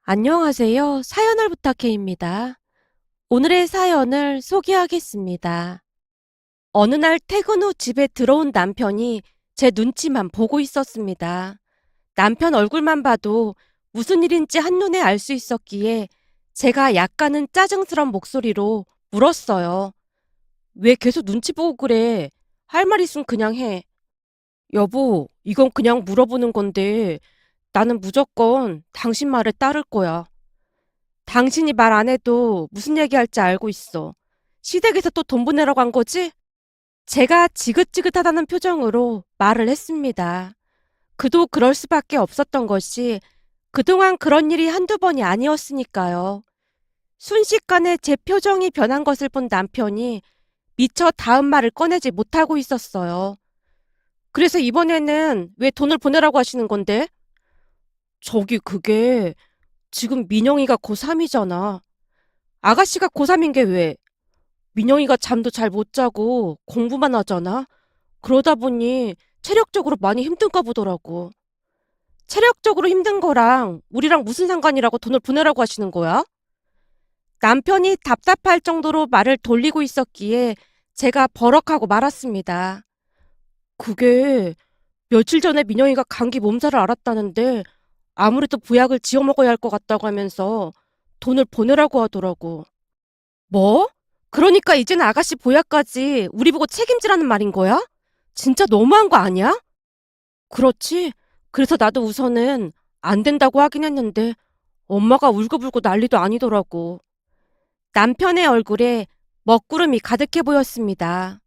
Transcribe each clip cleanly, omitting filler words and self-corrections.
안녕하세요. 사연을 부탁해입니다. 오늘의 사연을 소개하겠습니다. 어느 날 퇴근 후 집에 들어온 남편이 제 눈치만 보고 있었습니다. 남편 얼굴만 봐도 무슨 일인지 한눈에 알 수 있었기에 제가 약간은 짜증스런 목소리로 물었어요. 왜 계속 눈치 보고 그래? 할 말 있으면 그냥 해. 여보, 이건 그냥 물어보는 건데 나는 무조건 당신 말에 따를 거야. 당신이 말 안 해도 무슨 얘기할지 알고 있어. 시댁에서 또 돈 보내러 간 거지? 제가 지긋지긋하다는 표정으로 말을 했습니다. 그도 그럴 수밖에 없었던 것이 그동안 그런 일이 한두 번이 아니었으니까요. 순식간에 제 표정이 변한 것을 본 남편이 미처 다음 말을 꺼내지 못하고 있었어요. 그래서 이번에는 왜 돈을 보내라고 하시는 건데? 저기 그게 지금 민영이가 고3이잖아. 아가씨가 고3인 게 왜? 민영이가 잠도 잘 못 자고 공부만 하잖아. 그러다 보니 체력적으로 많이 힘든가 보더라고. 체력적으로 힘든 거랑 우리랑 무슨 상관이라고 돈을 보내라고 하시는 거야? 남편이 답답할 정도로 말을 돌리고 있었기에 제가 버럭하고 말았습니다. 그게 며칠 전에 민영이가 감기 몸살을 앓았다는데 아무래도 보약을 지어 먹어야 할 것 같다고 하면서 돈을 보내라고 하더라고. 뭐? 그러니까 이제는 아가씨 보약까지 우리 보고 책임지라는 말인 거야? 진짜 너무한 거 아니야? 그렇지. 그래서 나도 우선은 안 된다고 하긴 했는데 엄마가 울고불고 난리도 아니더라고. 남편의 얼굴에 먹구름이 가득해 보였습니다.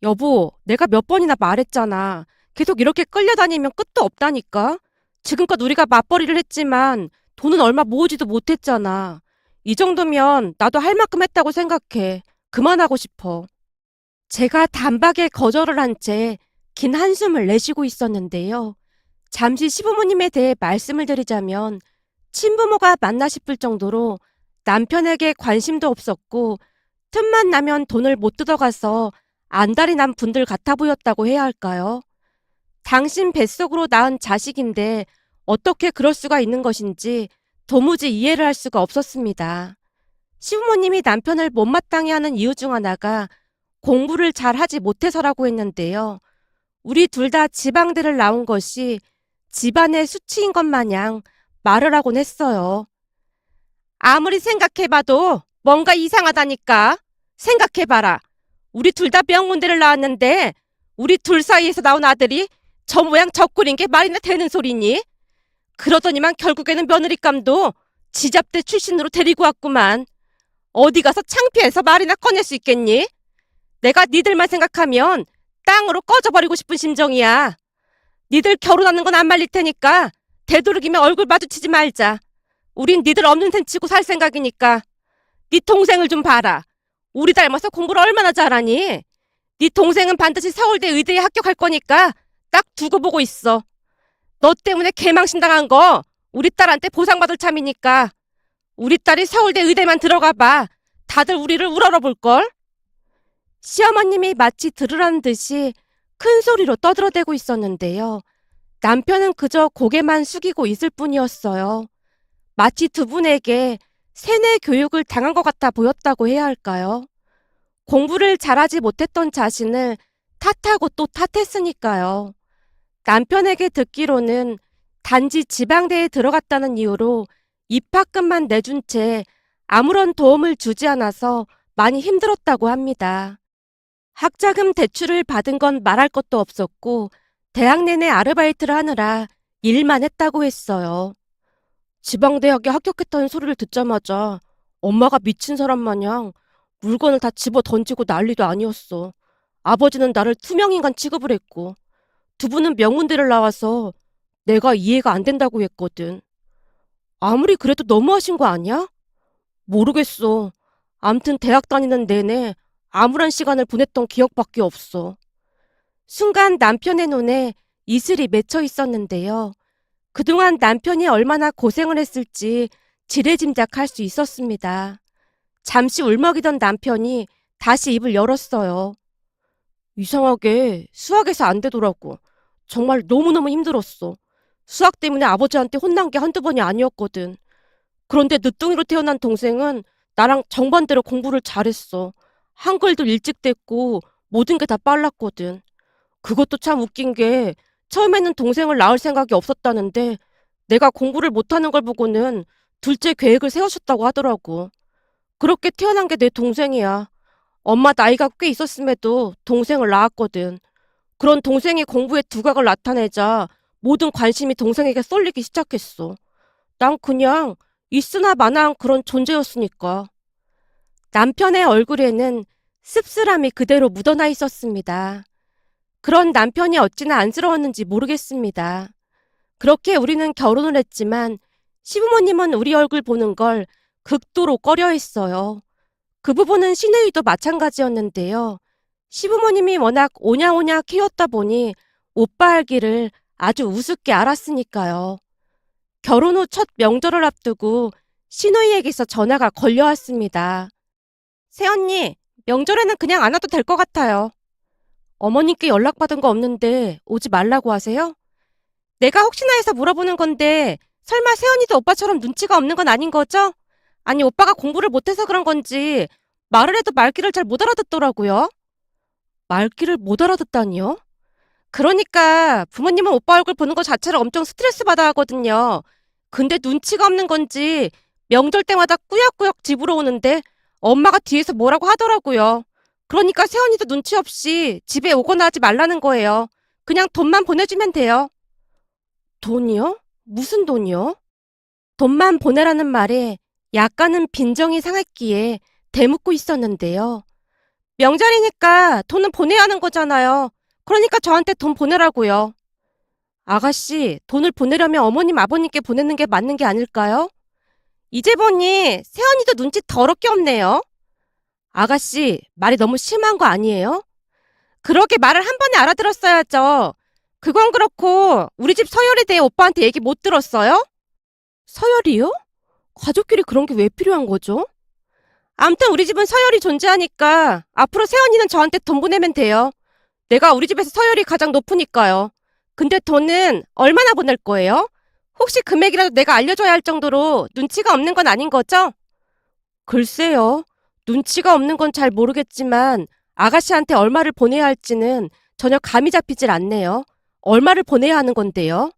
여보, 내가 몇 번이나 말했잖아. 계속 이렇게 끌려다니면 끝도 없다니까? 지금껏 우리가 맞벌이를 했지만 돈은 얼마 모으지도 못했잖아. 이 정도면 나도 할 만큼 했다고 생각해. 그만하고 싶어. 제가 단박에 거절을 한 채 긴 한숨을 내쉬고 있었는데요. 잠시 시부모님에 대해 말씀을 드리자면 친부모가 맞나 싶을 정도로 남편에게 관심도 없었고 틈만 나면 돈을 못 뜯어가서 안달이 난 분들 같아 보였다고 해야 할까요? 당신 뱃속으로 낳은 자식인데 어떻게 그럴 수가 있는 것인지 도무지 이해를 할 수가 없었습니다. 시부모님이 남편을 못마땅해 하는 이유 중 하나가 공부를 잘 하지 못해서라고 했는데요. 우리 둘 다 지방대를 나온 것이 집안의 수치인 것 마냥 말을 하곤 했어요. 아무리 생각해봐도 뭔가 이상하다니까. 생각해봐라. 우리 둘 다 명문대를 나왔는데 우리 둘 사이에서 나온 아들이 저 모양 저 꼴인 게 말이나 되는 소리니? 그러더니만 결국에는 며느리감도 지잡대 출신으로 데리고 왔구만. 어디 가서 창피해서 말이나 꺼낼 수 있겠니? 내가 니들만 생각하면 땅으로 꺼져버리고 싶은 심정이야. 니들 결혼하는 건 안 말릴 테니까 되도록이면 얼굴 마주치지 말자. 우린 니들 없는 셈 치고 살 생각이니까. 네 동생을 좀 봐라. 우리 닮아서 공부를 얼마나 잘하니? 네 동생은 반드시 서울대 의대에 합격할 거니까 딱 두고 보고 있어. 너 때문에 개망신 당한 거 우리 딸한테 보상받을 참이니까. 우리 딸이 서울대 의대만 들어가 봐. 다들 우리를 우러러볼걸? 시어머님이 마치 들으라는 듯이 큰 소리로 떠들어대고 있었는데요. 남편은 그저 고개만 숙이고 있을 뿐이었어요. 마치 두 분에게 세뇌 교육을 당한 것 같아 보였다고 해야 할까요? 공부를 잘하지 못했던 자신을 탓하고 또 탓했으니까요. 남편에게 듣기로는 단지 지방대에 들어갔다는 이유로 입학금만 내준 채 아무런 도움을 주지 않아서 많이 힘들었다고 합니다. 학자금 대출을 받은 건 말할 것도 없었고 대학 내내 아르바이트를 하느라 일만 했다고 했어요. 지방대학에 합격했다는 소리를 듣자마자 엄마가 미친 사람 마냥 물건을 다 집어 던지고 난리도 아니었어. 아버지는 나를 투명인간 취급을 했고 두 분은 명문대를 나와서 내가 이해가 안 된다고 했거든. 아무리 그래도 너무하신 거 아니야? 모르겠어. 암튼 대학 다니는 내내 암울한 시간을 보냈던 기억밖에 없어. 순간 남편의 눈에 이슬이 맺혀 있었는데요. 그동안 남편이 얼마나 고생을 했을지 지레짐작할 수 있었습니다. 잠시 울먹이던 남편이 다시 입을 열었어요. 이상하게 수학에서 안 되더라고. 정말 너무너무 힘들었어. 수학 때문에 아버지한테 혼난 게 한두 번이 아니었거든. 그런데 늦둥이로 태어난 동생은 나랑 정반대로 공부를 잘했어. 한글도 일찍 됐고 모든 게 다 빨랐거든. 그것도 참 웃긴 게 처음에는 동생을 낳을 생각이 없었다는데 내가 공부를 못하는 걸 보고는 둘째 계획을 세우셨다고 하더라고. 그렇게 태어난 게 내 동생이야. 엄마 나이가 꽤 있었음에도 동생을 낳았거든. 그런 동생이 공부에 두각을 나타내자 모든 관심이 동생에게 쏠리기 시작했어. 난 그냥 있으나 마나한 그런 존재였으니까. 남편의 얼굴에는 씁쓸함이 그대로 묻어나 있었습니다. 그런 남편이 어찌나 안쓰러웠는지 모르겠습니다. 그렇게 우리는 결혼을 했지만 시부모님은 우리 얼굴 보는 걸 극도로 꺼려했어요. 그 부분은 시누이도 마찬가지였는데요. 시부모님이 워낙 오냐오냐 키웠다 보니 오빠 알기를 아주 우습게 알았으니까요. 결혼 후 첫 명절을 앞두고 시누이에게서 전화가 걸려왔습니다. 새언니, 명절에는 그냥 안 와도 될 것 같아요. 어머님께 연락받은 거 없는데 오지 말라고 하세요? 내가 혹시나 해서 물어보는 건데 설마 새언니도 오빠처럼 눈치가 없는 건 아닌 거죠? 아니 오빠가 공부를 못해서 그런 건지 말을 해도 말귀를 잘 못 알아듣더라고요. 말귀를 못 알아듣다니요? 그러니까 부모님은 오빠 얼굴 보는 거 자체를 엄청 스트레스 받아 하거든요. 근데 눈치가 없는 건지 명절 때마다 꾸역꾸역 집으로 오는데 엄마가 뒤에서 뭐라고 하더라고요. 그러니까 새언니도 눈치 없이 집에 오거나 하지 말라는 거예요. 그냥 돈만 보내주면 돼요. 돈이요? 무슨 돈이요? 돈만 보내라는 말에 약간은 빈정이 상했기에 대묻고 있었는데요. 명절이니까 돈은 보내야 하는 거잖아요. 그러니까 저한테 돈 보내라고요. 아가씨, 돈을 보내려면 어머님, 아버님께 보내는 게 맞는 게 아닐까요? 이제 보니 새언니도 눈치 더럽게 없네요. 아가씨, 말이 너무 심한 거 아니에요? 그러게 말을 한 번에 알아들었어야죠. 그건 그렇고 우리 집 서열에 대해 오빠한테 얘기 못 들었어요? 서열이요? 가족끼리 그런 게 왜 필요한 거죠? 암튼 우리 집은 서열이 존재하니까 앞으로 새언니는 저한테 돈 보내면 돼요. 내가 우리 집에서 서열이 가장 높으니까요. 근데 돈은 얼마나 보낼 거예요? 혹시 금액이라도 내가 알려줘야 할 정도로 눈치가 없는 건 아닌 거죠? 글쎄요. 눈치가 없는 건 잘 모르겠지만 아가씨한테 얼마를 보내야 할지는 전혀 감이 잡히질 않네요. 얼마를 보내야 하는 건데요?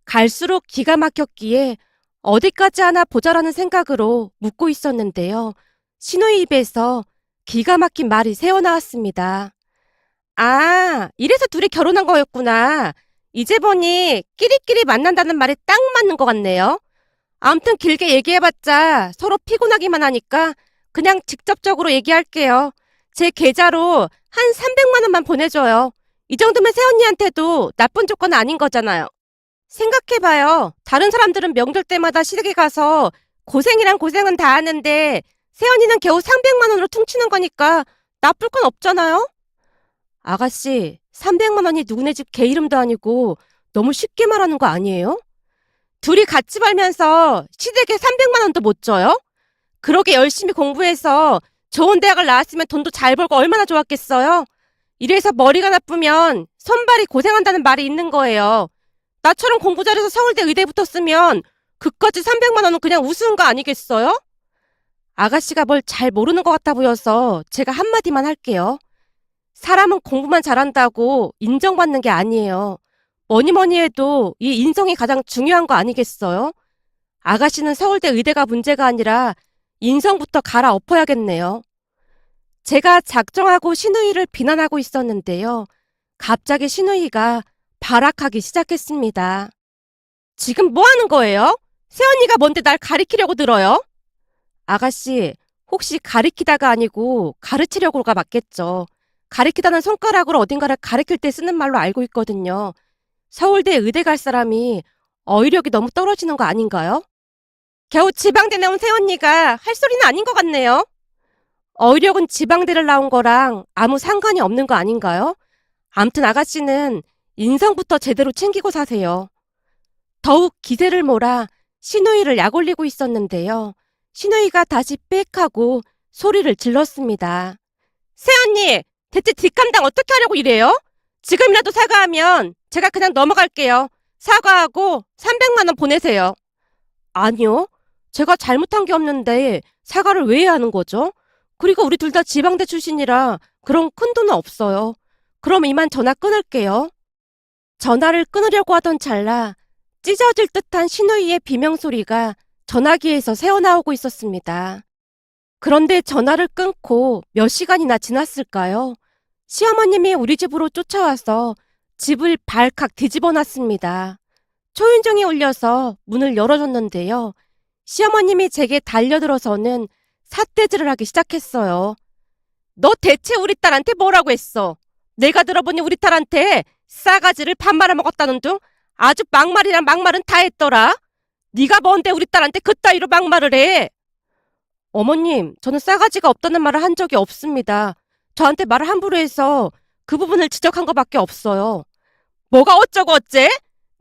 갈수록 기가 막혔기에 어디까지 하나 보자라는 생각으로 묻고 있었는데요. 신우의 입에서 기가 막힌 말이 새어나왔습니다. 아, 이래서 둘이 결혼한 거였구나. 이제 보니 끼리끼리 만난다는 말이 딱 맞는 것 같네요. 아무튼 길게 얘기해봤자 서로 피곤하기만 하니까 그냥 직접적으로 얘기할게요. 제 계좌로 한 300만 원만 보내줘요. 이 정도면 새언니한테도 나쁜 조건 아닌 거잖아요. 생각해봐요. 다른 사람들은 명절 때마다 시댁에 가서 고생이란 고생은 다 하는데 새언니는 겨우 300만 원으로 퉁치는 거니까 나쁠 건 없잖아요? 아가씨, 300만 원이 누구네 집 개 이름도 아니고 너무 쉽게 말하는 거 아니에요? 둘이 같이 벌면서 시댁에 300만 원도 못 줘요? 그러게 열심히 공부해서 좋은 대학을 나왔으면 돈도 잘 벌고 얼마나 좋았겠어요? 이래서 머리가 나쁘면 손발이 고생한다는 말이 있는 거예요. 나처럼 공부 잘해서 서울대 의대 붙었으면 그까지 300만 원은 그냥 우스운 거 아니겠어요? 아가씨가 뭘 잘 모르는 것 같아 보여서 제가 한마디만 할게요. 사람은 공부만 잘한다고 인정받는 게 아니에요. 뭐니 뭐니 해도 이 인성이 가장 중요한 거 아니겠어요? 아가씨는 서울대 의대가 문제가 아니라 인성부터 갈아엎어야겠네요. 제가 작정하고 신우이를 비난하고 있었는데요. 갑자기 신우이가 발악하기 시작했습니다. 지금 뭐 하는 거예요? 새언니가 뭔데 날 가리키려고 들어요? 아가씨, 혹시 가리키다가 아니고 가르치려고가 맞겠죠. 가리키다는 손가락으로 어딘가를 가리킬 때 쓰는 말로 알고 있거든요. 서울대 의대 갈 사람이 어휘력이 너무 떨어지는 거 아닌가요? 겨우 지방대 나온 새언니가 할 소리는 아닌 것 같네요. 어휘력은 지방대를 나온 거랑 아무 상관이 없는 거 아닌가요? 암튼 아가씨는 인성부터 제대로 챙기고 사세요. 더욱 기세를 몰아 신우이를 약올리고 있었는데요. 신우이가 다시 빽 하고 소리를 질렀습니다. 새언니, 대체 뒷감당 어떻게 하려고 이래요? 지금이라도 사과하면 제가 그냥 넘어갈게요. 사과하고 300만 원 보내세요. 아니요. 제가 잘못한 게 없는데 사과를 왜 해야 하는 거죠? 그리고 우리 둘 다 지방대 출신이라 그런 큰 돈은 없어요. 그럼 이만 전화 끊을게요. 전화를 끊으려고 하던 찰나 찢어질 듯한 신우이의 비명소리가 전화기에서 새어나오고 있었습니다. 그런데 전화를 끊고 몇 시간이나 지났을까요? 시어머님이 우리 집으로 쫓아와서 집을 발칵 뒤집어 놨습니다. 초인종이 울려서 문을 열어줬는데요. 시어머님이 제게 달려들어서는 삿대질을 하기 시작했어요. 너 대체 우리 딸한테 뭐라고 했어? 내가 들어보니 우리 딸한테 싸가지를 밥 말아먹었다는 둥 아주 막말이란 막말은 다 했더라. 네가 뭔데 우리 딸한테 그따위로 막말을 해? 어머님, 저는 싸가지가 없다는 말을 한 적이 없습니다. 저한테 말을 함부로 해서 그 부분을 지적한 것밖에 없어요. 뭐가 어쩌고 어째?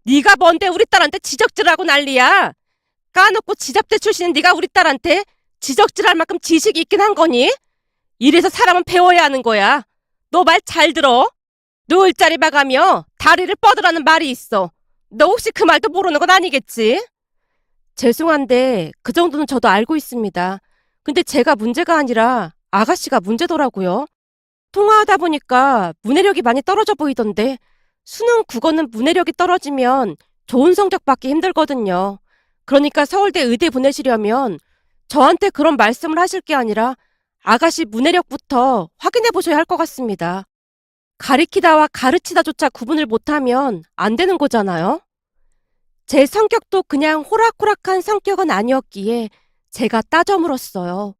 네가 뭔데 우리 딸한테 지적질하고 난리야? 까놓고 지잡대 출신인 네가 우리 딸한테 지적질할 만큼 지식이 있긴 한 거니? 이래서 사람은 배워야 하는 거야. 너 말 잘 들어. 누울 자리 봐가며 다리를 뻗으라는 말이 있어. 너 혹시 그 말도 모르는 건 아니겠지? 죄송한데 그 정도는 저도 알고 있습니다. 근데 제가 문제가 아니라 아가씨가 문제더라고요. 통화하다 보니까 문해력이 많이 떨어져 보이던데 수능 국어는 문해력이 떨어지면 좋은 성적 받기 힘들거든요. 그러니까 서울대 의대 보내시려면 저한테 그런 말씀을 하실 게 아니라 아가씨 문해력부터 확인해 보셔야 할 것 같습니다. 가리키다와 가르치다조차 구분을 못하면 안 되는 거잖아요. 제 성격도 그냥 호락호락한 성격은 아니었기에 제가 따져 물었어요.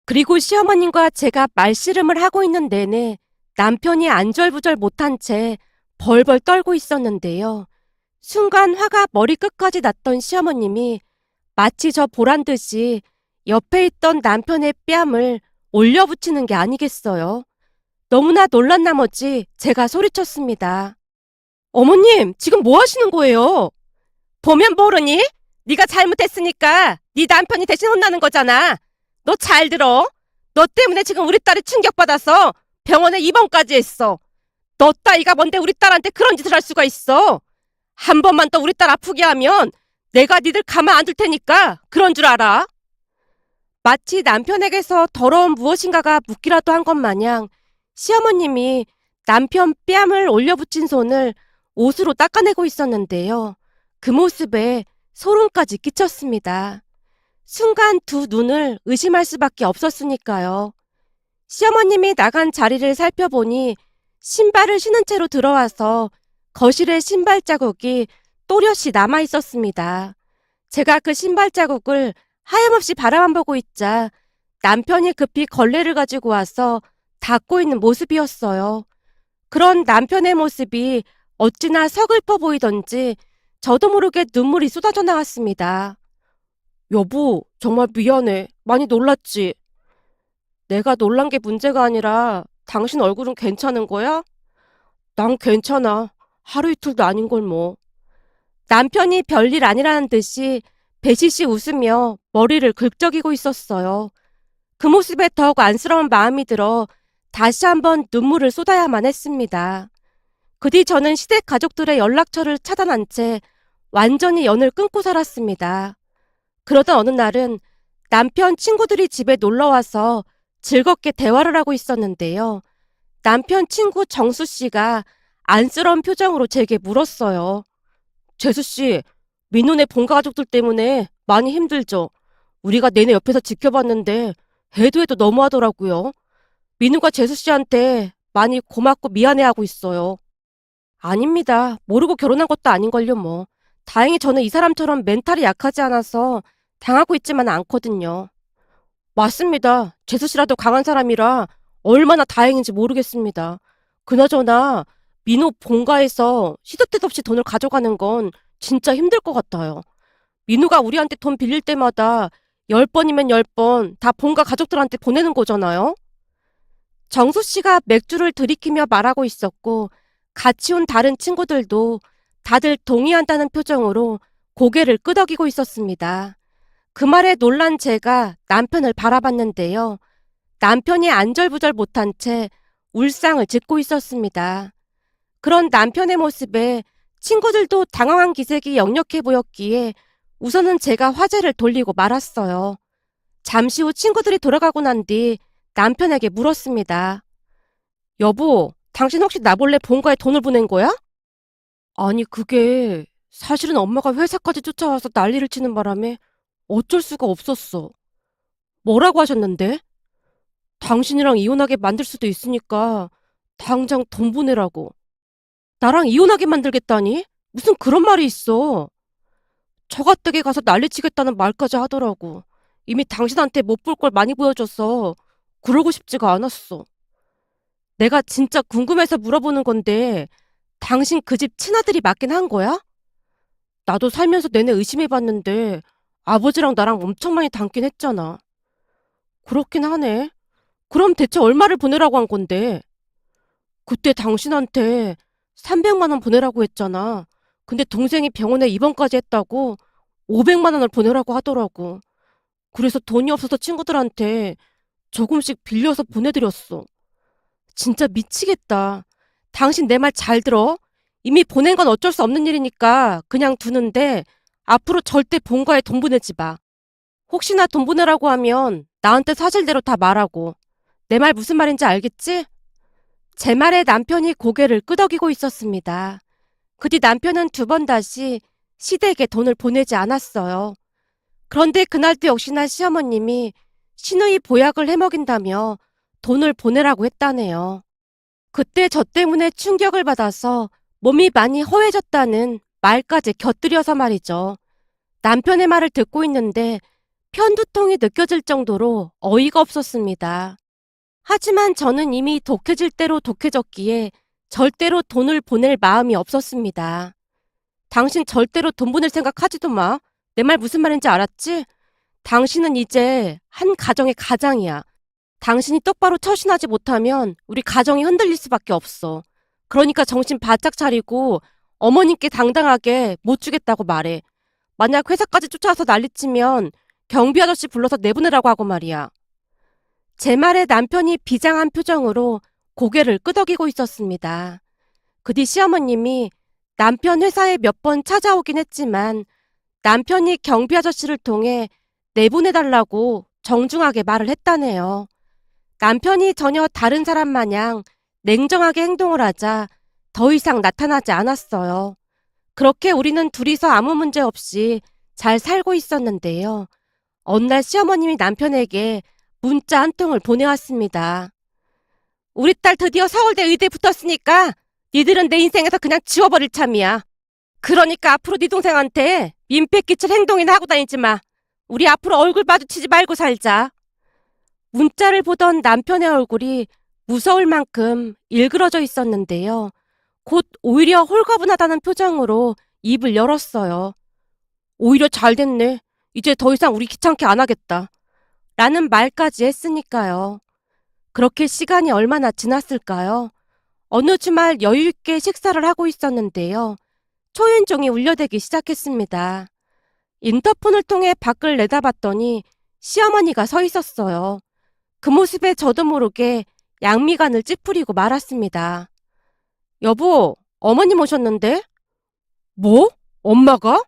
그리고 시어머님과 제가 말씨름을 하고 있는 내내 남편이 안절부절 못한 채 벌벌 떨고 있었는데요. 순간 화가 머리끝까지 났던 시어머님이 마치 저 보란 듯이 옆에 있던 남편의 뺨을 올려붙이는 게 아니겠어요. 너무나 놀란 나머지 제가 소리쳤습니다. 어머님, 지금 뭐 하시는 거예요? 보면 모르니? 네가 잘못했으니까 네 남편이 대신 혼나는 거잖아. 너 잘 들어. 너 때문에 지금 우리 딸이 충격받아서 병원에 입원까지 했어. 너 따위가 뭔데 우리 딸한테 그런 짓을 할 수가 있어. 한 번만 더 우리 딸 아프게 하면 내가 니들 가만 안 둘 테니까 그런 줄 알아. 마치 남편에게서 더러운 무엇인가가 묻기라도 한 것 마냥 시어머님이 남편 뺨을 올려붙인 손을 옷으로 닦아내고 있었는데요. 그 모습에 소름까지 끼쳤습니다. 순간 두 눈을 의심할 수밖에 없었으니까요. 시어머님이 나간 자리를 살펴보니 신발을 신은 채로 들어와서 거실에 신발 자국이 또렷이 남아 있었습니다. 제가 그 신발 자국을 하염없이 바라만 보고 있자 남편이 급히 걸레를 가지고 와서 닦고 있는 모습이었어요. 그런 남편의 모습이 어찌나 서글퍼 보이던지 저도 모르게 눈물이 쏟아져 나왔습니다. 여보, 정말 미안해. 많이 놀랐지? 내가 놀란 게 문제가 아니라 당신 얼굴은 괜찮은 거야? 난 괜찮아. 하루 이틀도 아닌 걸 뭐. 남편이 별일 아니라는 듯이 배시시 웃으며 머리를 긁적이고 있었어요. 그 모습에 더욱 안쓰러운 마음이 들어 다시 한번 눈물을 쏟아야만 했습니다. 그 뒤 저는 시댁 가족들의 연락처를 차단한 채 완전히 연을 끊고 살았습니다. 그러던 어느 날은 남편 친구들이 집에 놀러와서 즐겁게 대화를 하고 있었는데요. 남편 친구 정수 씨가 안쓰러운 표정으로 제게 물었어요. 재수 씨, 민호네 본가 가족들 때문에 많이 힘들죠? 우리가 내내 옆에서 지켜봤는데 해도 해도 너무하더라고요. 민우가 재수 씨한테 많이 고맙고 미안해하고 있어요. 아닙니다. 모르고 결혼한 것도 아닌걸요 뭐. 다행히 저는 이 사람처럼 멘탈이 약하지 않아서 당하고 있지만 않거든요. 맞습니다. 재수 씨라도 강한 사람이라 얼마나 다행인지 모르겠습니다. 그나저나 민호 본가에서 시도 때도 없이 돈을 가져가는 건 진짜 힘들 것 같아요. 민우가 우리한테 돈 빌릴 때마다 10번이면 10번 다 본가 가족들한테 보내는 거잖아요. 정수 씨가 맥주를 들이키며 말하고 있었고 같이 온 다른 친구들도 다들 동의한다는 표정으로 고개를 끄덕이고 있었습니다. 그 말에 놀란 제가 남편을 바라봤는데요. 남편이 안절부절 못한 채 울상을 짓고 있었습니다. 그런 남편의 모습에 친구들도 당황한 기색이 역력해 보였기에 우선은 제가 화제를 돌리고 말았어요. 잠시 후 친구들이 돌아가고 난 뒤 남편에게 물었습니다. 여보, 당신 혹시 나 몰래 본가에 돈을 보낸 거야? 아니, 그게 사실은 엄마가 회사까지 쫓아와서 난리를 치는 바람에 어쩔 수가 없었어. 뭐라고 하셨는데? 당신이랑 이혼하게 만들 수도 있으니까 당장 돈 보내라고. 나랑 이혼하게 만들겠다니? 무슨 그런 말이 있어. 처가댁에 가서 난리치겠다는 말까지 하더라고. 이미 당신한테 못 볼 걸 많이 보여줘서 그러고 싶지가 않았어. 내가 진짜 궁금해서 물어보는 건데 당신 그 집 친아들이 맞긴 한 거야? 나도 살면서 내내 의심해봤는데 아버지랑 나랑 엄청 많이 닮긴 했잖아. 그렇긴 하네. 그럼 대체 얼마를 보내라고 한 건데? 그때 당신한테 300만 원 보내라고 했잖아. 근데 동생이 병원에 입원까지 했다고 500만 원을 보내라고 하더라고. 그래서 돈이 없어서 친구들한테 조금씩 빌려서 보내드렸어. 진짜 미치겠다. 당신 내 말 잘 들어. 이미 보낸 건 어쩔 수 없는 일이니까 그냥 두는데 앞으로 절대 본가에 돈 보내지 마. 혹시나 돈 보내라고 하면 나한테 사실대로 다 말하고. 내 말 무슨 말인지 알겠지? 제 말에 남편이 고개를 끄덕이고 있었습니다. 그 뒤 남편은 두 번 다시 시댁에 돈을 보내지 않았어요. 그런데 그날도 역시나 시어머님이 시누이 보약을 해먹인다며 돈을 보내라고 했다네요. 그때 저 때문에 충격을 받아서 몸이 많이 허해졌다는 말까지 곁들여서 말이죠. 남편의 말을 듣고 있는데 편두통이 느껴질 정도로 어이가 없었습니다. 하지만 저는 이미 독해질 대로 독해졌기에 절대로 돈을 보낼 마음이 없었습니다. 당신 절대로 돈 보낼 생각 하지도 마. 내 말 무슨 말인지 알았지? 당신은 이제 한 가정의 가장이야. 당신이 똑바로 처신하지 못하면 우리 가정이 흔들릴 수밖에 없어. 그러니까 정신 바짝 차리고 어머님께 당당하게 못 주겠다고 말해. 만약 회사까지 쫓아와서 난리치면 경비 아저씨 불러서 내보내라고 하고 말이야. 제 말에 남편이 비장한 표정으로 고개를 끄덕이고 있었습니다. 그 뒤 시어머님이 남편 회사에 몇 번 찾아오긴 했지만 남편이 경비 아저씨를 통해 내보내달라고 정중하게 말을 했다네요. 남편이 전혀 다른 사람 마냥 냉정하게 행동을 하자 더 이상 나타나지 않았어요. 그렇게 우리는 둘이서 아무 문제 없이 잘 살고 있었는데요. 어느 날 시어머님이 남편에게 문자 한 통을 보내왔습니다. 우리 딸 드디어 서울대 의대 붙었으니까 니들은 내 인생에서 그냥 지워버릴 참이야. 그러니까 앞으로 네 동생한테 민폐 끼칠 행동이나 하고 다니지 마. 우리 앞으로 얼굴 마주치지 말고 살자. 문자를 보던 남편의 얼굴이 무서울 만큼 일그러져 있었는데요. 곧 오히려 홀가분하다는 표정으로 입을 열었어요. 오히려 잘 됐네. 이제 더 이상 우리 귀찮게 안 하겠다. 라는 말까지 했으니까요. 그렇게 시간이 얼마나 지났을까요? 어느 주말 여유있게 식사를 하고 있었는데요. 초인종이 울려대기 시작했습니다. 인터폰을 통해 밖을 내다봤더니 시어머니가 서 있었어요. 그 모습에 저도 모르게 양미간을 찌푸리고 말았습니다. 여보, 어머님 오셨는데? 뭐? 엄마가?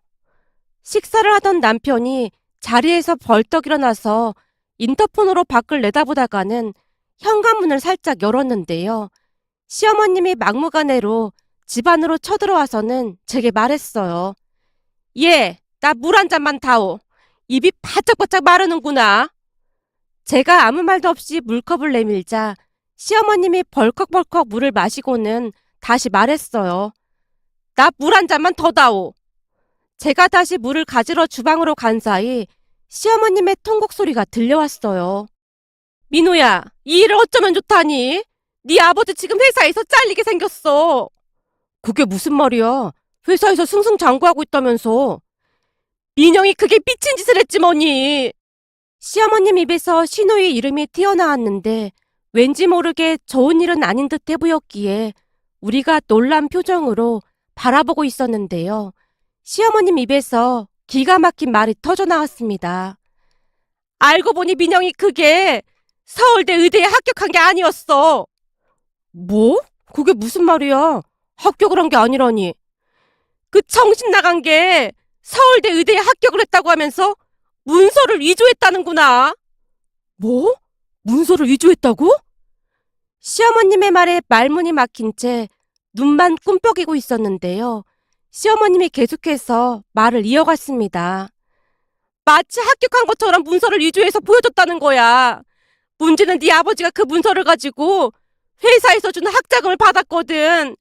식사를 하던 남편이 자리에서 벌떡 일어나서 인터폰으로 밖을 내다보다가는 현관문을 살짝 열었는데요. 시어머님이 막무가내로 집 안으로 쳐들어와서는 제게 말했어요. 예, 나 물 한 잔만 다오. 입이 바짝바짝 마르는구나. 제가 아무 말도 없이 물컵을 내밀자 시어머님이 벌컥벌컥 물을 마시고는 다시 말했어요. 나 물 한 잔만 더 다오. 제가 다시 물을 가지러 주방으로 간 사이 시어머님의 통곡 소리가 들려왔어요. 민호야, 이 일을 어쩌면 좋다니? 네 아버지 지금 회사에서 잘리게 생겼어. 그게 무슨 말이야? 회사에서 승승장구하고 있다면서. 민영이 그게 미친 짓을 했지 뭐니. 시어머님 입에서 신우의 이름이 튀어나왔는데 왠지 모르게 좋은 일은 아닌 듯해 보였기에 우리가 놀란 표정으로 바라보고 있었는데요. 시어머님 입에서 기가 막힌 말이 터져 나왔습니다. 알고 보니 민영이 그게 서울대 의대에 합격한 게 아니었어. 뭐? 그게 무슨 말이야? 합격을 한 게 아니라니. 그 정신 나간 게 서울대 의대에 합격을 했다고 하면서 문서를 위조했다는구나. 뭐? 문서를 위조했다고? 시어머님의 말에 말문이 막힌 채 눈만 꿈뻑이고 있었는데요. 시어머님이 계속해서 말을 이어갔습니다. 마치 합격한 것처럼 문서를 위조해서 보여줬다는 거야. 문제는 네 아버지가 그 문서를 가지고 회사에서 준 학자금을 받았거든.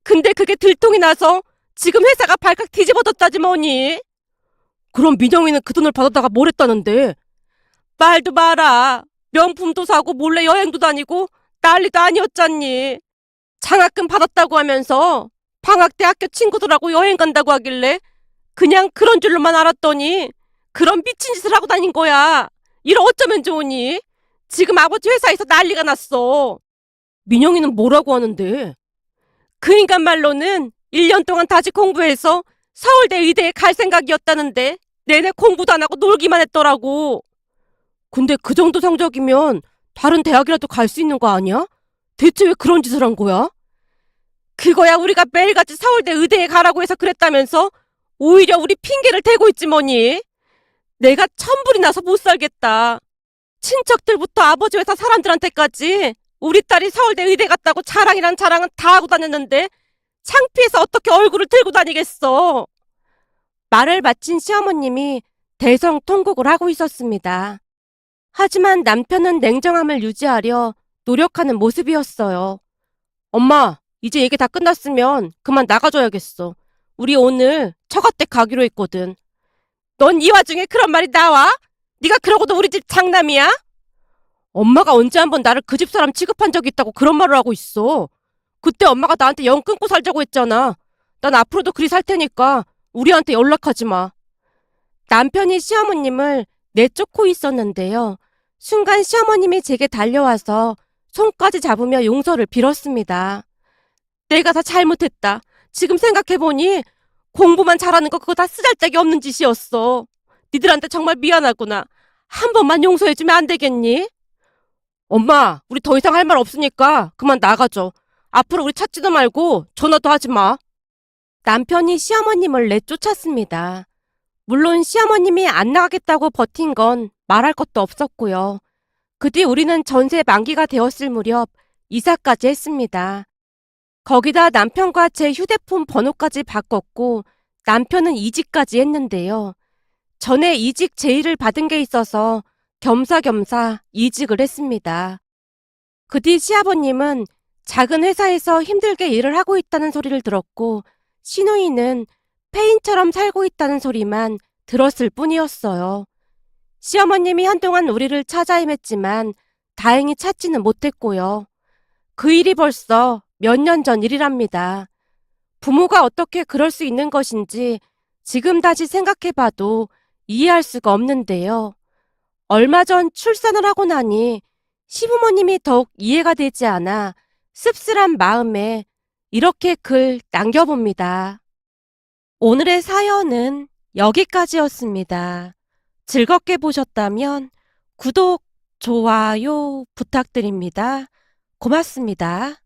근데 그게 들통이 나서 지금 회사가 발칵 뒤집어졌다지 뭐니. 그럼 민영이는 그 돈을 받았다가 뭘 했다는데? 말도 마라. 명품도 사고 몰래 여행도 다니고 난리도 아니었잖니. 장학금 받았다고 하면서 방학 때 학교 친구들하고 여행 간다고 하길래 그냥 그런 줄로만 알았더니 그런 미친 짓을 하고 다닌 거야. 이를 어쩌면 좋으니? 지금 아버지 회사에서 난리가 났어. 민영이는 뭐라고 하는데? 그 인간 말로는 1년 동안 다시 공부해서 서울대 의대에 갈 생각이었다는데 내내 공부도 안 하고 놀기만 했더라고. 근데 그 정도 성적이면 다른 대학이라도 갈 수 있는 거 아니야? 대체 왜 그런 짓을 한 거야? 그거야 우리가 매일같이 서울대 의대에 가라고 해서 그랬다면서 오히려 우리 핑계를 대고 있지 뭐니. 내가 천불이 나서 못 살겠다. 친척들부터 아버지 회사 사람들한테까지 우리 딸이 서울대 의대 갔다고 자랑이란 자랑은 다 하고 다녔는데 창피해서 어떻게 얼굴을 들고 다니겠어. 말을 마친 시어머님이 대성통곡을 하고 있었습니다. 하지만 남편은 냉정함을 유지하려 노력하는 모습이었어요. 엄마, 이제 얘기 다 끝났으면 그만 나가줘야겠어. 우리 오늘 처갓댁 가기로 했거든. 넌 이 와중에 그런 말이 나와? 네가 그러고도 우리 집 장남이야? 엄마가 언제 한번 나를 그 집 사람 취급한 적이 있다고 그런 말을 하고 있어. 그때 엄마가 나한테 영 끊고 살자고 했잖아. 난 앞으로도 그리 살 테니까 우리한테 연락하지 마. 남편이 시어머님을 내쫓고 있었는데요. 순간 시어머님이 제게 달려와서 손까지 잡으며 용서를 빌었습니다. 내가 다 잘못했다. 지금 생각해보니 공부만 잘하는 거 그거 다 쓰잘데기 없는 짓이었어. 니들한테 정말 미안하구나. 한 번만 용서해주면 안 되겠니? 엄마, 우리 더 이상 할 말 없으니까 그만 나가줘. 앞으로 우리 찾지도 말고 전화도 하지 마. 남편이 시어머님을 내쫓았습니다. 물론 시어머님이 안 나가겠다고 버틴 건 말할 것도 없었고요. 그 뒤 우리는 전세 만기가 되었을 무렵 이사까지 했습니다. 거기다 남편과 제 휴대폰 번호까지 바꿨고 남편은 이직까지 했는데요. 전에 이직 제의를 받은 게 있어서 겸사겸사 이직을 했습니다. 그 뒤 시아버님은 작은 회사에서 힘들게 일을 하고 있다는 소리를 들었고 시누이는 폐인처럼 살고 있다는 소리만 들었을 뿐이었어요. 시어머님이 한동안 우리를 찾아 헤맸지만 다행히 찾지는 못했고요. 그 일이 벌써 몇 년 전 일이랍니다. 부모가 어떻게 그럴 수 있는 것인지 지금 다시 생각해봐도 이해할 수가 없는데요. 얼마 전 출산을 하고 나니 시부모님이 더욱 이해가 되지 않아 씁쓸한 마음에 이렇게 글 남겨봅니다. 오늘의 사연은 여기까지였습니다. 즐겁게 보셨다면 구독, 좋아요 부탁드립니다. 고맙습니다.